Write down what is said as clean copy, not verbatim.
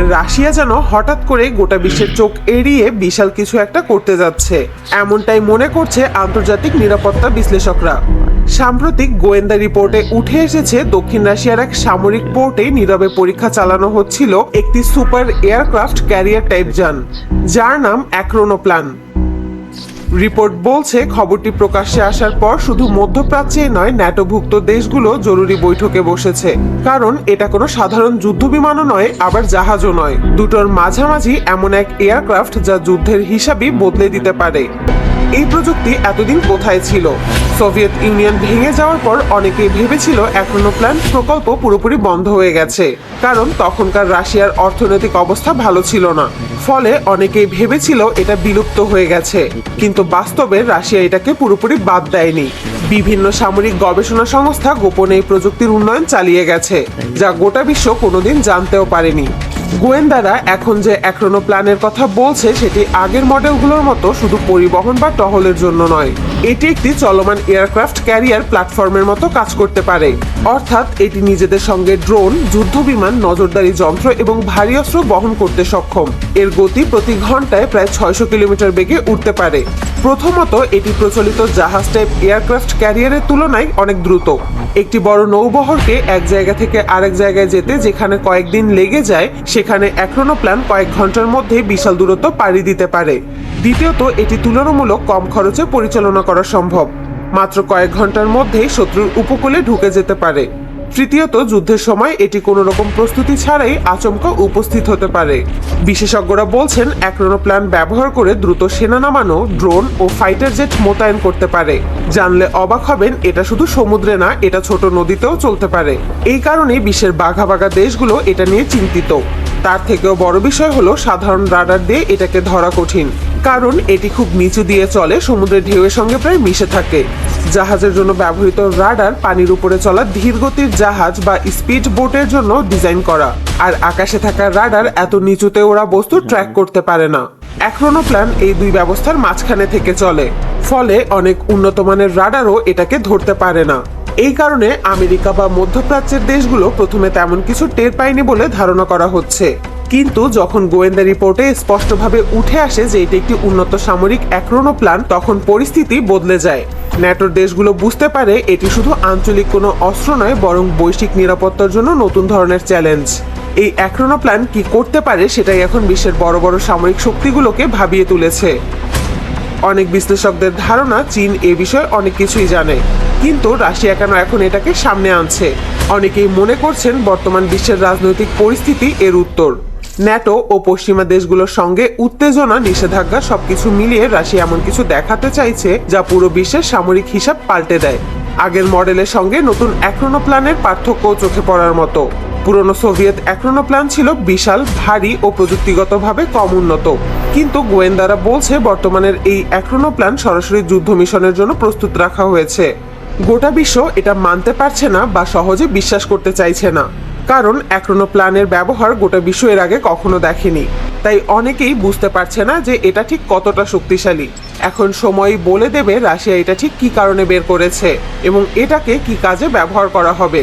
Russia যেন হঠাৎ করে গোটা বিশ্বের চোখ এড়িয়ে বিশাল কিছু একটা করতে যাচ্ছে, এমনটাই মনে করছে আন্তর্জাতিক নিরাপত্তা বিশ্লেষকরা। সাম্প্রতিক গোয়েন্দা রিপোর্টে উঠে এসেছে দক্ষিণ রাশিয়ার এক সামরিক পোর্টে নীরবে পরীক্ষা চালানো হচ্ছিল একটি সুপার এয়ারক্রাফট ক্যারিয়ার টাইপ যান, যার নাম অ্যাক্রোনোপ্লান। রিপোর্ট বলছে খবরটি প্রকাশ্যে আসার পর শুধু মধ্যপ্রাচ্যে নয়, ন্যাটোভুক্ত দেশগুলো জরুরি বৈঠকে বসেছে, কারণ এটা কোনো সাধারণ যুদ্ধ বিমানও নয়, আবার জাহাজও নয়। দুটোর মাঝামাঝি এমন এক এয়ারক্রাফট যা যুদ্ধের হিসাবই বদলে দিতে পারে। এই প্রযুক্তি এতদিন কোথায় ছিল? সোভিয়েত ইউনিয়ন ভেঙে যাওয়ার পর অনেকেই ভেবেছিল অ্যাক্রোনোপ্লান প্রকল্প পুরোপুরি বন্ধ হয়ে গেছে, কারণ তখনকার রাশিয়ার অর্থনৈতিক অবস্থা ভালো ছিল না। ফলে অনেকেই ভেবেছিল এটা বিলুপ্ত হয়ে গেছে, কিন্তু বাস্তবে রাশিয়া এটাকে পুরোপুরি বাদ দেয়নি। বিভিন্ন সামরিক গবেষণা সংস্থা গোপনে এই প্রযুক্তির উন্নয়ন চালিয়ে গেছে, যা গোটা বিশ্ব কোনোদিন জানতেও পারেনি। গোয়েন্দারা এখন যে অ্যাক্রোনোপ্লানের কথা বলছে সেটি আগের মডেলগুলোর মতো শুধু পরিবহন বা টহলের জন্য নয়, এটি একটি চলমান এয়ারক্রাফট ক্যারিয়ার প্ল্যাটফর্মের মতো কাজ করতে পারে। অর্থাৎ এটি নিজেদের সঙ্গে ড্রোন, যুদ্ধ বিমান, নজরদারি যন্ত্র এবং ভারী অস্ত্র বহন করতে সক্ষম। এর গতি প্রতি ঘন্টায় প্রায় 600 কিলোমিটার বেগে উঠতে পারে। প্রথমত, এটি প্রচলিত জাহাজ টাইপ এয়ারক্রাফট ক্যারিয়ারের তুলনায় অনেক দ্রুত। একটি বড় নৌবহরকে এক জায়গা থেকে আরেক জায়গায় যেতে যেখানে কয়েকদিন লেগে যায়, সেখানে অ্যাক্রোনোপ্লান কয়েক ঘন্টার মধ্যে বিশাল দূরত্ব পাড়ি দিতে পারে। দ্বিতীয়ত, এটি তুলনামূলক কম খরচে পরিচালনা করা সম্ভব, মাত্র কয়েক ঘন্টার মধ্যেই শত্রুর উপকূলে ঢুকে যেতে পারে। তৃতীয়ত, যুদ্ধের সময় এটি কোনো রকম প্রস্তুতি ছাড়াই আচমকা উপস্থিত হতে পারে। বিশেষজ্ঞরা বলছেন অ্যাক্রোনোপ্লান ব্যবহার করে দ্রুত সেনা নামানো, ড্রোন ও ফাইটার জেট মোতায়েন করতে পারে। জানলে অবাক হবেন, এটা শুধু সমুদ্রে না, এটা ছোট নদীতেও চলতে পারে। এই কারণে বিশ্বের বাঘা বাঘা দেশগুলো এটা নিয়ে চিন্তিত। তার থেকেও বড় বিষয় হলো সাধারণ রাডার দিয়ে এটাকে ধরা কঠিন, কারণ এটি খুব নিচু দিয়ে চলে, সমুদ্রের ঢেউয়ের সঙ্গে প্রায় মিশে থাকে। জাহাজের জন্য ব্যবহৃত রাডার পানির উপরে চলা ধীরগতির জাহাজ বা স্পিড বোটের জন্য ডিজাইন করা, আর আকাশে থাকা রাডার এত নিচুতে ওরা বস্তু ট্র্যাক করতে পারে না। অ্যাক্রোনোপ্লান এই দুই ব্যবস্থার মাঝখানে থেকে চলে, ফলে অনেক উন্নত মানের রাডারও এটাকে ধরতে পারে না। এই কারণে আমেরিকা বা মধ্যপ্রাচ্যের দেশগুলো প্রথমে তেমন কিছু টের পায়নি বলে ধারণা করা হচ্ছে। কিন্তু যখন গোয়েন্দা রিপোর্টে স্পষ্টভাবে উঠে আসে যে এটি একটি উন্নত সামরিক অ্যাক্রোনোপ্লান, তখন পরিস্থিতি বদলে যায়। ন্যাটোর দেশগুলো বুঝতে পারে এটি শুধু আঞ্চলিক কোনো অস্ত্র নয়, বরং বৈশ্বিক নিরাপত্তার জন্য নতুন ধরনের চ্যালেঞ্জ। এই অ্যাক্রোনোপ্লান কি করতে পারে সেটাই এখন বিশ্বের বড় বড় সামরিক শক্তিগুলোকে ভাবিয়ে তুলেছে। অনেক বিশ্লেষকদের ধারণা চীন এ বিষয়ে অনেক কিছুই জানে, কিন্তু রাশিয়া কেন এখন এটাকে সামনে আনছে? অনেকেই মনে করছেন বর্তমান বিশ্বের রাজনৈতিক পরিস্থিতি এর উত্তর। ন্যাটো ও পশ্চিমা দেশগুলোর সঙ্গে উত্তেজনা, নিষেধাজ্ঞা সবকিছু মিলিয়ে রাশিয়া এমন কিছু দেখাতে চাইছে যা পুরো বিশ্বের সামরিক হিসাব পাল্টে দেয়। আগের মডেলের সঙ্গে নতুন অ্যাক্রোনোপ্লানের পার্থক্য চোখে পড়ার মতো। পুরনো সোভিয়েত অ্যাক্রোনোপ্লান ছিল বিশাল, ভারী ও প্রযুক্তিগতভাবে কম উন্নত, কিন্তু গোয়েন্দারা বলছে বর্তমানের এই অ্যাক্রোনোপ্লান সরাসরি যুদ্ধ মিশনের জন্য প্রস্তুত রাখা হয়েছে। গোটা বিশ্ব এটা মানতে পারছে না বা সহজে বিশ্বাস করতে চাইছে না, কারণ অ্যাক্রোনোপ্লানের ব্যবহার গোটা বিশ্ব এর আগে কখনো দেখেনি। তাই অনেকেই বুঝতে পারছে না যে এটা ঠিক কতটা শক্তিশালী। এখন সময়ই বলে দেবে রাশিয়া এটা ঠিক কি কারণে বের করেছে এবং এটাকে কি কাজে ব্যবহার করা হবে।